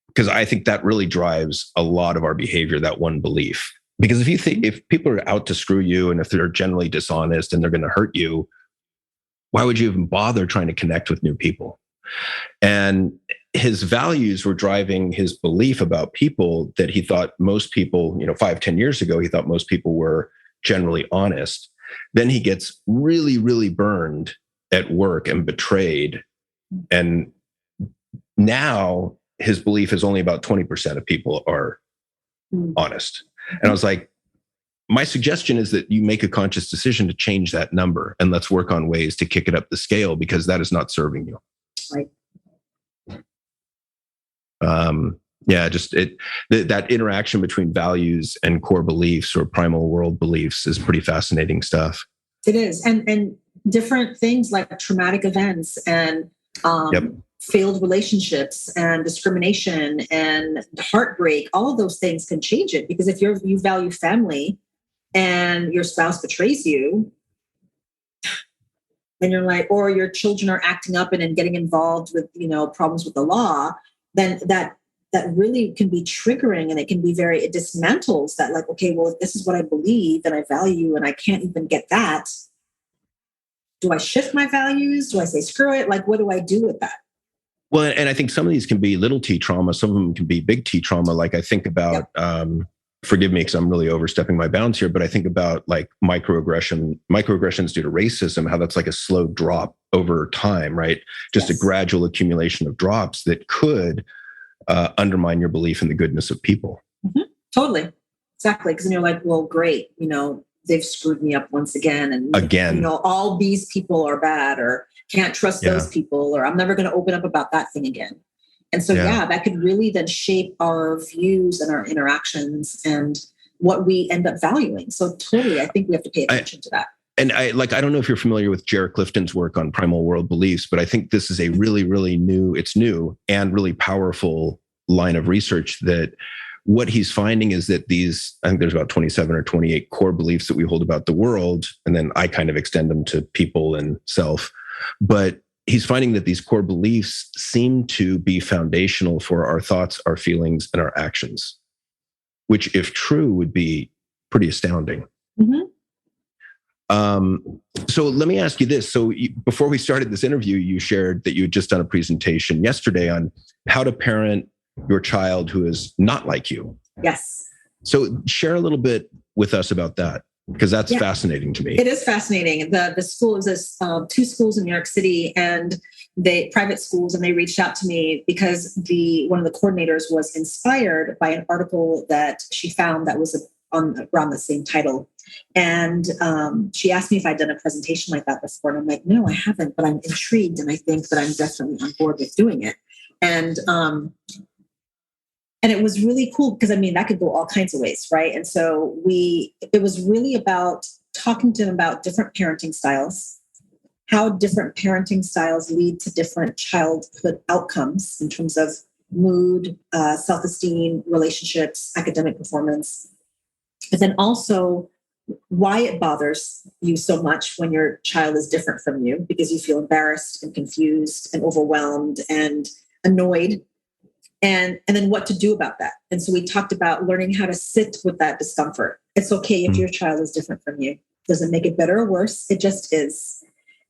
Because I think that really drives a lot of our behavior, that one belief. Because if people are out to screw you and if they're generally dishonest and they're going to hurt you, why would you even bother trying to connect with new people? And his values were driving his belief about people that he thought most people, 5-10 years ago, he thought most people were generally honest. Then he gets really, really burned at work and betrayed And now his belief is only about 20% of people are honest. And I was like, my suggestion is that you make a conscious decision to change that number, and let's work on ways to kick it up the scale, because that is not serving you. Right. That interaction between values and core beliefs or primal world beliefs is pretty fascinating stuff. It is. And different things like traumatic events and failed relationships and discrimination and heartbreak, all of those things can change it. Because if you value family and your spouse betrays you, and you're like, or your children are acting up and getting involved with, problems with the law, then that really can be triggering, and it dismantles that, like, okay, well, if this is what I believe and I value and I can't even get that, do I shift my values? Do I say, screw it? Like, what do I do with that? Well, and I think some of these can be little T trauma. Some of them can be big T trauma. Like I think about, forgive me because I'm really overstepping my bounds here, but I think about like microaggressions due to racism, how that's like a slow drop over time, right? Just a gradual accumulation of drops that could undermine your belief in the goodness of people. Mm-hmm. Totally. Exactly. Because then you're like, well, great. They've screwed me up once again. And again, all these people are bad, or can't trust those people, or I'm never going to open up about that thing again. And so, that could really then shape our views and our interactions and what we end up valuing. So totally, I think we have to pay attention to that. And I don't know if you're familiar with Jared Clifton's work on primal world beliefs, but I think this is a really, really new and really powerful line of research that what he's finding is that I think there's about 27 or 28 core beliefs that we hold about the world. And then I kind of extend them to people and self. But he's finding that these core beliefs seem to be foundational for our thoughts, our feelings, and our actions, which, if true, would be pretty astounding. Mm-hmm. So let me ask you this. So before we started this interview, you shared that you had just done a presentation yesterday on how to parent your child who is not like you. Yes. So share a little bit with us about that, because that's fascinating to me. It is fascinating. The school is two schools in New York City, and private schools, and they reached out to me because one of the coordinators was inspired by an article that she found that was around the same title. And she asked me if I'd done a presentation like that before. And I'm like, no, I haven't, but I'm intrigued. And I think that I'm definitely on board with doing it. And it was really cool because, that could go all kinds of ways, right? And so it was really about talking to them about different parenting styles, how different parenting styles lead to different childhood outcomes in terms of mood, self-esteem, relationships, academic performance. But then also why it bothers you so much when your child is different from you, because you feel embarrassed and confused and overwhelmed and annoyed. And then what to do about that. And so we talked about learning how to sit with that discomfort. It's okay if your child is different from you. Doesn't make it better or worse. It just is.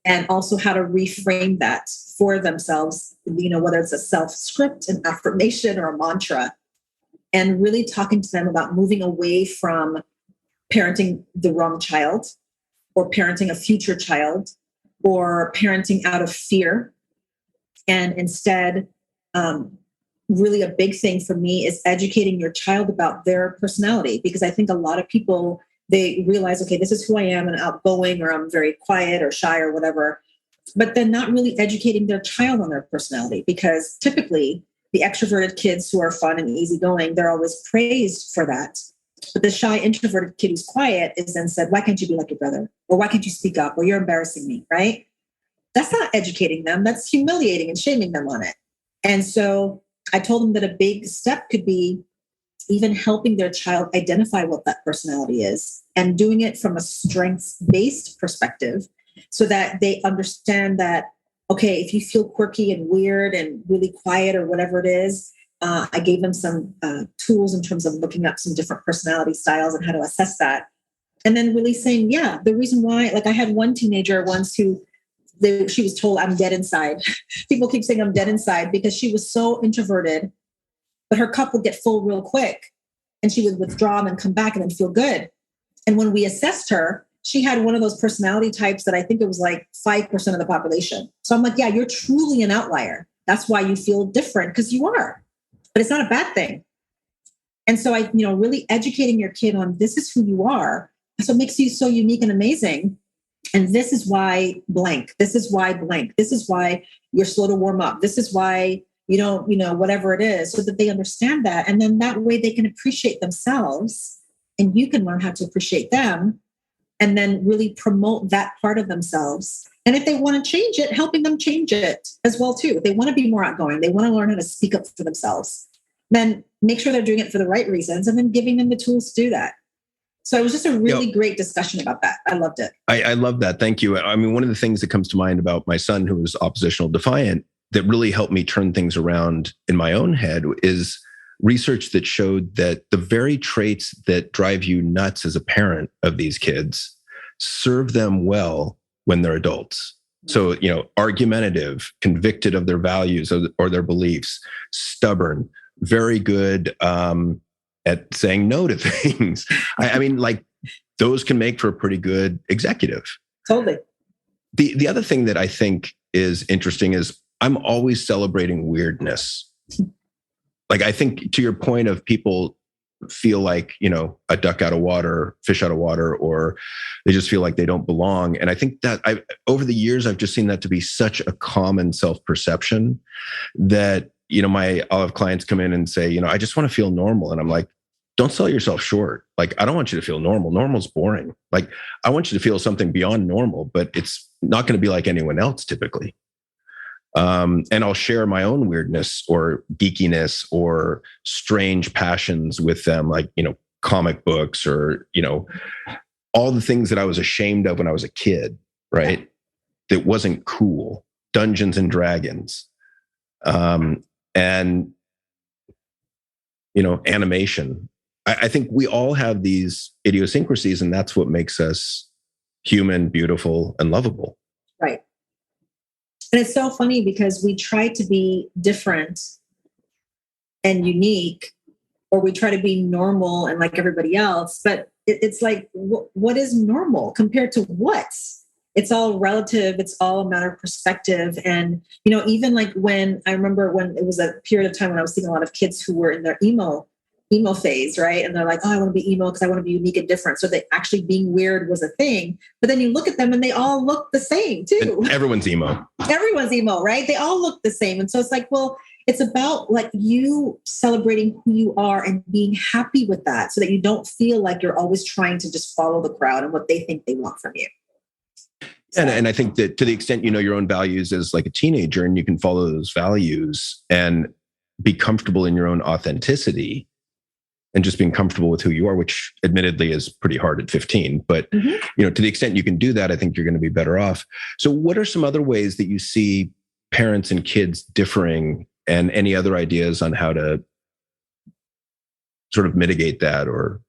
And also how to reframe that for themselves, whether it's a self-script, an affirmation, or a mantra. And really talking to them about moving away from parenting the wrong child, or parenting a future child, or parenting out of fear. And instead, really a big thing for me is educating your child about their personality, because I think a lot of people, they realize, okay, this is who I am, and outgoing, or I'm very quiet or shy or whatever, but then not really educating their child on their personality, because typically the extroverted kids who are fun and easygoing, they're always praised for that. But the shy introverted kid who's quiet is then said, why can't you be like your brother? Or why can't you speak up? Or you're embarrassing me, right? That's not educating them. That's humiliating and shaming them on it. And so I told them that a big step could be even helping their child identify what that personality is, and doing it from a strengths-based perspective, so that they understand that, okay, if you feel quirky and weird and really quiet or whatever it is, I gave them some tools in terms of looking up some different personality styles and how to assess that. And then really saying, the reason why, like I had one teenager once she was told, I'm dead inside. People keep saying I'm dead inside because she was so introverted, but her cup would get full real quick, and she would withdraw and then come back and then feel good. And when we assessed her, she had one of those personality types that I think it was like 5% of the population. So I'm like, yeah, you're truly an outlier. That's why you feel different, because you are, but it's not a bad thing. And so really educating your kid on this is who you are. That's what makes you so unique and amazing. And this is why blank. This is why blank. This is why you're slow to warm up. This is why you don't, whatever it is, so that they understand that. And then that way they can appreciate themselves and you can learn how to appreciate them and then really promote that part of themselves. And if they want to change it, helping them change it as well, too. If they want to be more outgoing, they want to learn how to speak up for themselves, then make sure they're doing it for the right reasons and then giving them the tools to do that. So it was just a really great discussion about that. I loved it. I love that. Thank you. I mean, one of the things that comes to mind about my son, who was oppositional defiant, that really helped me turn things around in my own head is research that showed that the very traits that drive you nuts as a parent of these kids serve them well when they're adults. So, argumentative, convicted of their values or their beliefs, stubborn, very good at saying no to things. I mean, like those can make for a pretty good executive. Totally. The other thing that I think is interesting is I'm always celebrating weirdness. Like, I think to your point of people feel like, a duck out of water, fish out of water, or they just feel like they don't belong. And I think that over the years, I've just seen that to be such a common self-perception that, I'll have clients come in and say, I just want to feel normal. And I'm like, don't sell yourself short. Like, I don't want you to feel normal. Normal's boring. Like, I want you to feel something beyond normal, but it's not going to be like anyone else typically. And I'll share my own weirdness or geekiness or strange passions with them, like, comic books or, all the things that I was ashamed of when I was a kid, right? That wasn't cool. Dungeons and Dragons. And, animation. I think we all have these idiosyncrasies, and that's what makes us human, beautiful, and lovable. Right. And it's so funny because we try to be different and unique, or we try to be normal and like everybody else. But it's like, what is normal compared to what? It's all relative. It's all a matter of perspective. And, even like when I remember when it was a period of time when I was seeing a lot of kids who were in their emo phase, right? And they're like, oh, I want to be emo because I want to be unique and different. So that actually being weird was a thing. But then you look at them and they all look the same too. And everyone's emo. Everyone's emo, right? They all look the same. And so it's like, well, it's about like you celebrating who you are and being happy with that so that you don't feel like you're always trying to just follow the crowd and what they think they want from you. And I think that to the extent you know your own values as like a teenager and you can follow those values and be comfortable in your own authenticity and just being comfortable with who you are, which admittedly is pretty hard at 15. But, to the extent you can do that, I think you're going to be better off. So what are some other ways that you see parents and kids differing, and any other ideas on how to sort of mitigate that or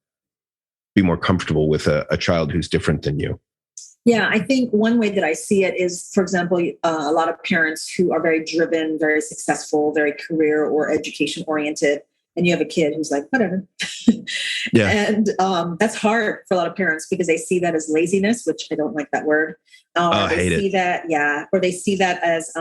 be more comfortable with a child who's different than you? Yeah, I think one way that I see it is, for example, a lot of parents who are very driven, very successful, very career or education oriented, and you have a kid who's like, whatever. Yeah. And that's hard for a lot of parents because they see that as laziness, which I don't like that word. I hate it. Or they see that as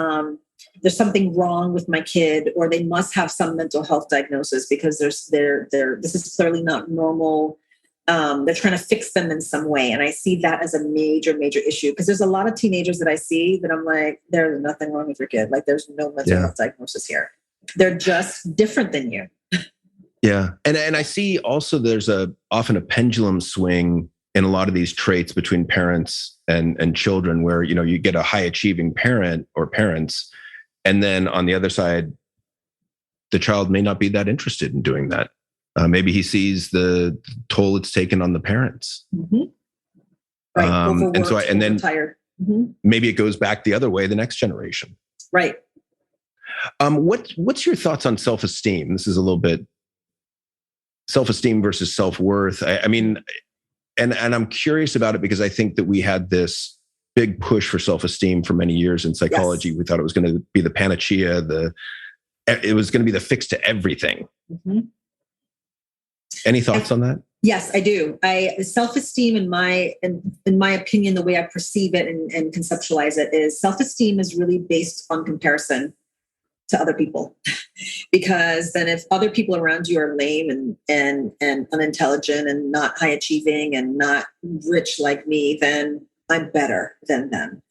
there's something wrong with my kid, or they must have some mental health diagnosis because this is clearly not normal. They're trying to fix them in some way. And I see that as a major, major issue because there's a lot of teenagers that I see that I'm like, there's nothing wrong with your kid. Like there's no mental health diagnosis here. They're just different than you. Yeah. And I see also there's often a pendulum swing in a lot of these traits between parents and children where, you get a high achieving parent or parents. And then on the other side, the child may not be that interested in doing that. Maybe he sees the toll it's taken on the parents. Mm-hmm. Right. And then maybe it goes back the other way, the next generation. Right. What's your thoughts on self-esteem? This is a little bit self-esteem versus self-worth. I mean, and I'm curious about it because I think that we had this big push for self-esteem for many years in psychology. Yes. We thought it was going to be the panacea, it was going to be the fix to everything. Mm-hmm. Any thoughts on that? Yes, I do. Self-esteem, in my opinion, the way I perceive it and conceptualize it is self-esteem is really based on comparison to other people. Because then if other people around you are lame and unintelligent and not high achieving and not rich like me, then I'm better than them.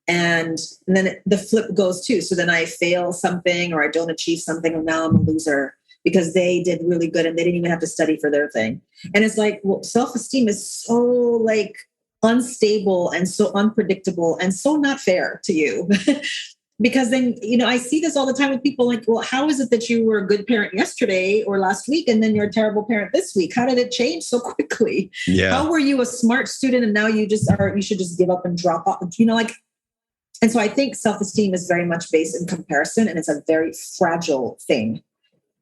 And then the flip goes too. So then I fail something or I don't achieve something and now I'm a loser because they did really good and they didn't even have to study for their thing. And it's like, well, self-esteem is so like unstable and so unpredictable and so not fair to you. Because then, I see this all the time with people like, well, how is it that you were a good parent yesterday or last week and then you're a terrible parent this week? How did it change so quickly? Yeah. How were you a smart student and now you should just give up and drop off? And so I think self-esteem is very much based in comparison and it's a very fragile thing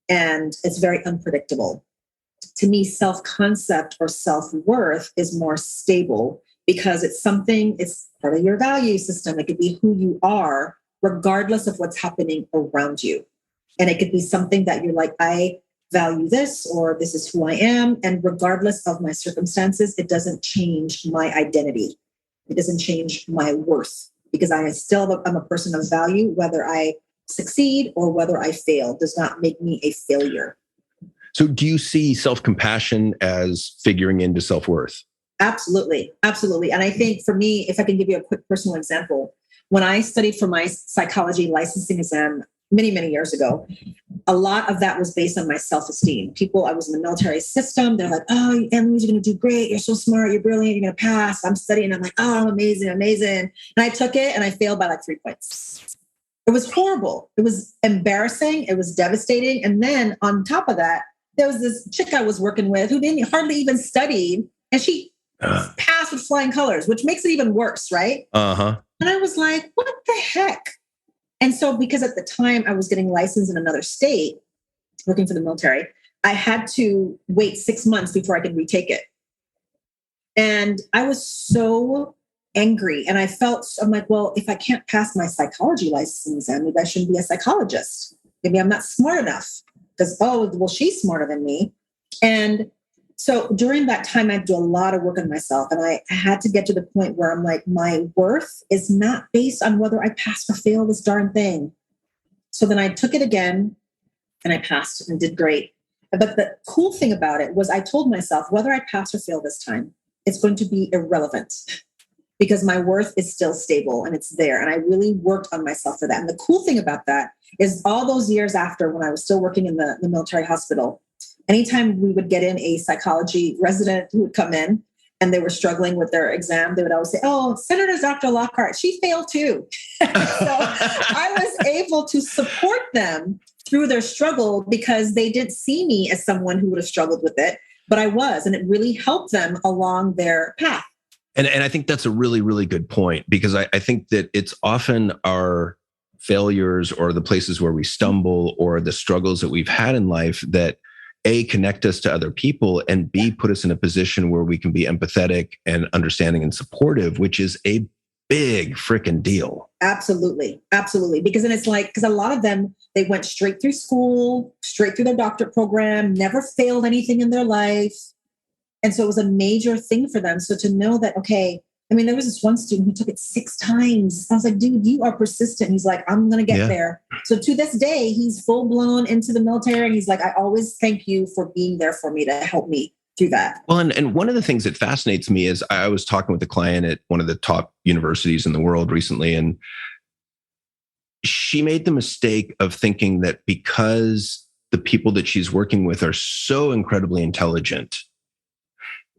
and it's very unpredictable. To me, self-concept or self-worth is more stable because it's part of your value system. It could be who you are, regardless of what's happening around you. And it could be something that you're like, I value this, or this is who I am. And regardless of my circumstances, it doesn't change my identity. It doesn't change my worth because I'm a person of value, whether I succeed or whether I fail does not make me a failure. So do you see self-compassion as figuring into self-worth? Absolutely. Absolutely. And I think for me, if I can give you a quick personal example, when I studied for my psychology licensing exam many, many years ago, a lot of that was based on my self-esteem. I was in the military system. They're like, oh, Ann-Louise, you're going to do great. You're so smart. You're brilliant. You're going to pass. I'm studying. I'm like, oh, I'm amazing. And I took it and I failed by like 3 points. It was horrible. It was embarrassing. It was devastating. And then on top of that, there was this chick I was working with who didn't hardly even study. And she passed with flying colors, which makes it even worse, right? Uh-huh. And I was like, what the heck? And so because at the time I was getting licensed in another state, working for the military, I had to wait 6 months before I could retake it. And I was so angry. And I'm like, well, if I can't pass my psychology licensing exam, maybe I shouldn't be a psychologist. Maybe I'm not smart enough because, she's smarter than me. And so during that time, I had to do a lot of work on myself. And I had to get to the point where I'm like, my worth is not based on whether I pass or fail this darn thing. So then I took it again and I passed and did great. But the cool thing about it was I told myself, whether I pass or fail this time, it's going to be irrelevant because my worth is still stable and it's there. And I really worked on myself for that. And the cool thing about that is all those years after, when I was still working in the military hospital, anytime we would get in a psychology resident who would come in and they were struggling with their exam, they would always say, oh, Senator Dr. Lockhart, she failed too. So I was able to support them through their struggle because they didn't see me as someone who would have struggled with it, but I was, and it really helped them along their path. And I think that's a really, really good point because I think that it's often our failures or the places where we stumble or the struggles that we've had in life that A, connect us to other people, and B, put us in a position where we can be empathetic and understanding and supportive, which is a big freaking deal. Absolutely. Absolutely. Because then it's like, because a lot of them, they went straight through school, straight through their doctorate program, never failed anything in their life. And so it was a major thing for them. So to know that, okay, there was this one student who took it 6 times. I was like, dude, you are persistent. He's like, I'm going to get there. So to this day, he's full blown into the military. And he's like, I always thank you for being there for me to help me through that. Well, and one of the things that fascinates me is I was talking with a client at one of the top universities in the world recently, and she made the mistake of thinking that because the people that she's working with are so incredibly intelligent,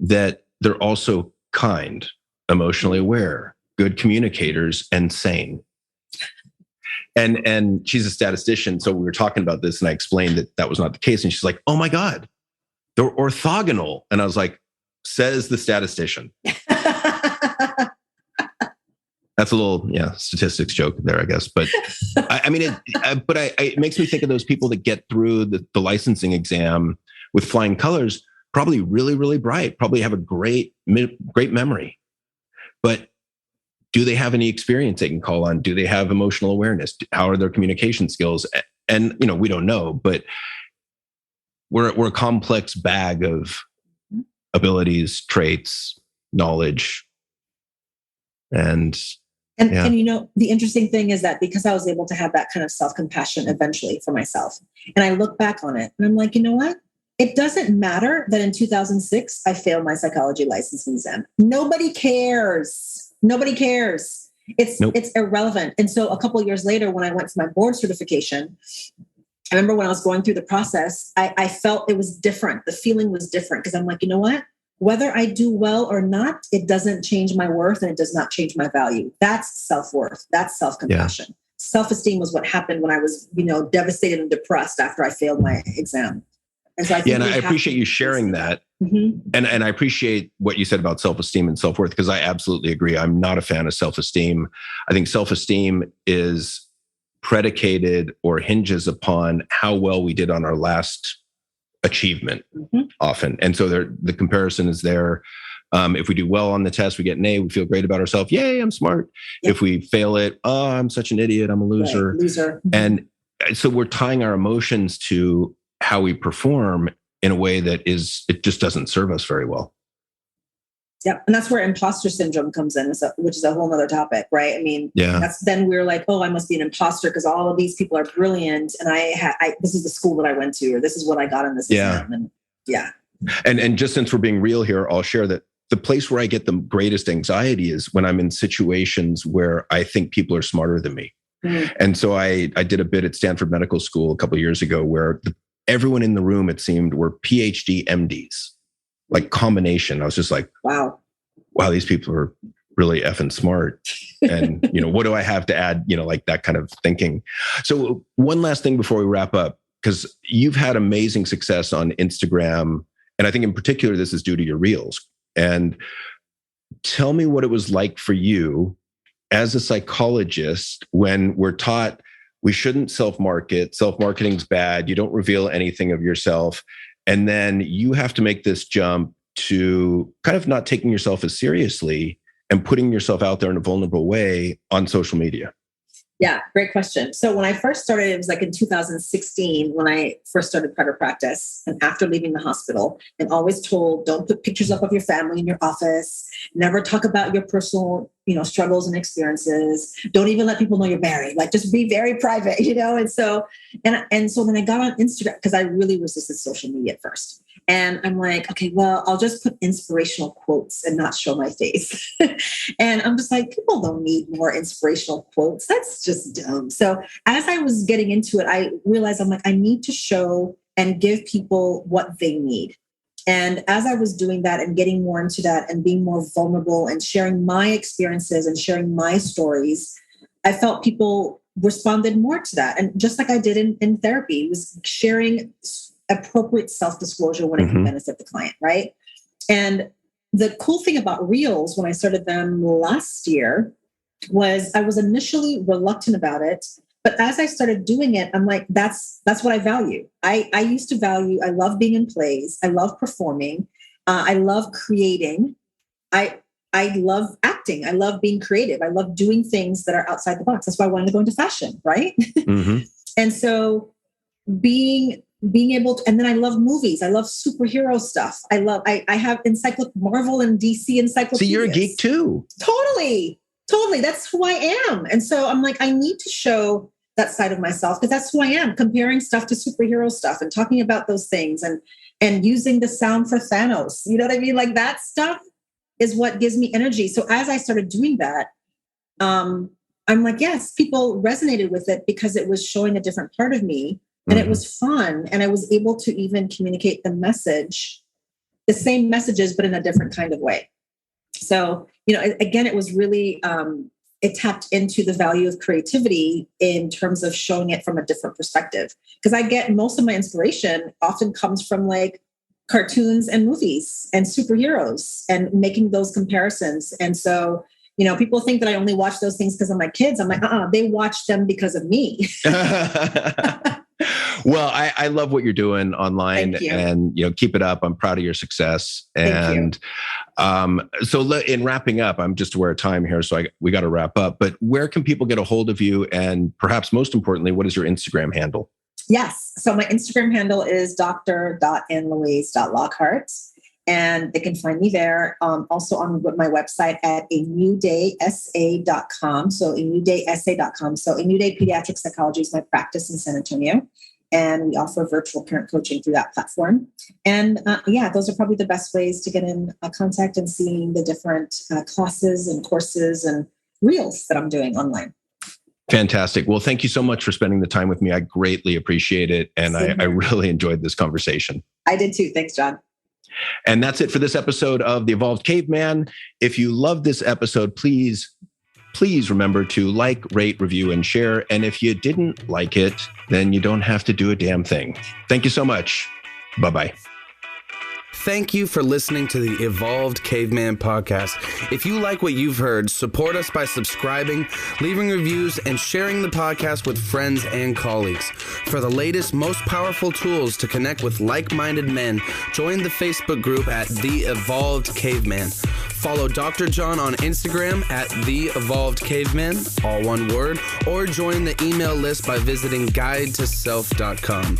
that they're also kind, emotionally aware, good communicators, and sane. And she's a statistician. So we were talking about this and I explained that that was not the case. And she's like, oh my God, they're orthogonal. And I was like, says the statistician. That's a little, statistics joke there, I guess. But it makes me think of those people that get through the licensing exam with flying colors, probably really, really bright, probably have a great memory. But do they have any experience they can call on? Do they have emotional awareness? How are their communication skills? And, we don't know, but we're a complex bag of abilities, traits, knowledge. And the interesting thing is that because I was able to have that kind of self-compassion eventually for myself, and I look back on it and I'm like, you know what? It doesn't matter that in 2006, I failed my psychology licensing exam. Nobody cares. Nobody cares. It's irrelevant. And so a couple of years later, when I went for my board certification, I remember when I was going through the process, I felt it was different. The feeling was different because I'm like, you know what? Whether I do well or not, it doesn't change my worth and it does not change my value. That's self-worth. That's self-compassion. Yeah. Self-esteem was what happened when I was, devastated and depressed after I failed my exam. And so I appreciate you sharing that. Mm-hmm. And I appreciate what you said about self-esteem and self-worth, because I absolutely agree. I'm not a fan of self-esteem. I think self-esteem is predicated or hinges upon how well we did on our last achievement, often. And so the comparison is there. If we do well on the test, we get an A, we feel great about ourselves. Yay, I'm smart. Yep. If we fail it, I'm such an idiot, I'm a loser. Right, loser. Mm-hmm. And so we're tying our emotions to how we perform in a way that it just doesn't serve us very well. Yeah. And that's where imposter syndrome comes in, which is a whole nother topic, right? I mean, then we're like, oh, I must be an imposter because all of these people are brilliant. And this is the school that I went to, or this is what I got in this exam. And just since we're being real here, I'll share that the place where I get the greatest anxiety is when I'm in situations where I think people are smarter than me. Mm-hmm. And so I did a bit at Stanford Medical School a couple of years ago where everyone in the room, it seemed, were PhD MDs, like combination. I was just like, wow, these people are really effing smart. And, what do I have to add, like that kind of thinking. So one last thing before we wrap up, because you've had amazing success on Instagram. And I think in particular, this is due to your reels. And tell me what it was like for you as a psychologist when we're taught we shouldn't self-market. Self-marketing's bad. You don't reveal anything of yourself. And then you have to make this jump to kind of not taking yourself as seriously and putting yourself out there in a vulnerable way on social media. Yeah, great question. So when I first started, it was like in 2016 when I first started private practice, and after leaving the hospital, and always told, don't put pictures up of your family in your office, never talk about your personal, struggles and experiences. Don't even let people know you're married. Like, just be very private, And so then I got on Instagram because I really resisted social media at first. And I'm like, okay, well, I'll just put inspirational quotes and not show my face. And I'm just like, people don't need more inspirational quotes. That's just dumb. So as I was getting into it, I realized I'm like, I need to show and give people what they need. And as I was doing that and getting more into that and being more vulnerable and sharing my experiences and sharing my stories, I felt people responded more to that. And just like I did in therapy, was sharing appropriate self-disclosure when it can benefit the client, right? And the cool thing about Reels, when I started them last year, was I was initially reluctant about it. But as I started doing it, I'm like, that's what I value. I used to value, I love being in plays. I love performing. I love creating. I love acting. I love being creative. I love doing things that are outside the box. That's why I wanted to go into fashion, right? Mm-hmm. And so being able to, and then I love movies. I love superhero stuff. I have Marvel and DC encyclopedias. So you're a geek too. Totally. That's who I am. And so I'm like, I need to show that side of myself because that's who I am, comparing stuff to superhero stuff and talking about those things and using the sound for Thanos. You know what I mean? Like, that stuff is what gives me energy. So as I started doing that, I'm like, yes, people resonated with it because it was showing a different part of me. And it was fun. And I was able to even communicate the same messages, but in a different kind of way. So, again, it was really, it tapped into the value of creativity in terms of showing it from a different perspective. Because I get most of my inspiration often comes from like cartoons and movies and superheroes and making those comparisons. And so, people think that I only watch those things because of my kids. I'm like, they watch them because of me. Well, I love what you're doing online and, keep it up. I'm proud of your success. And so in wrapping up, I'm just aware of time here, so we got to wrap up. But where can people get a hold of you? And perhaps most importantly, what is your Instagram handle? Yes. So my Instagram handle is dr.Ann-Louise.Lockhart. And they can find me there. Also on my website at anewdaysa.com. So anewdaysa.com. So A New Day Pediatric Psychology is my practice in San Antonio. And we offer virtual parent coaching through that platform. And those are probably the best ways to get in contact and seeing the different classes and courses and reels that I'm doing online. Fantastic. Well, thank you so much for spending the time with me. I greatly appreciate it. And I really enjoyed this conversation. I did too. Thanks, John. And that's it for this episode of The Evolved Caveman. If you love this episode, please remember to like, rate, review, and share. And if you didn't like it, then you don't have to do a damn thing. Thank you so much. Bye-bye. Thank you for listening to the Evolved Caveman podcast. If you like what you've heard, support us by subscribing, leaving reviews, and sharing the podcast with friends and colleagues. For the latest, most powerful tools to connect with like-minded men, join the Facebook group at The Evolved Caveman. Follow Dr. John on Instagram at The Evolved Caveman, all one word, or join the email list by visiting guidetoself.com.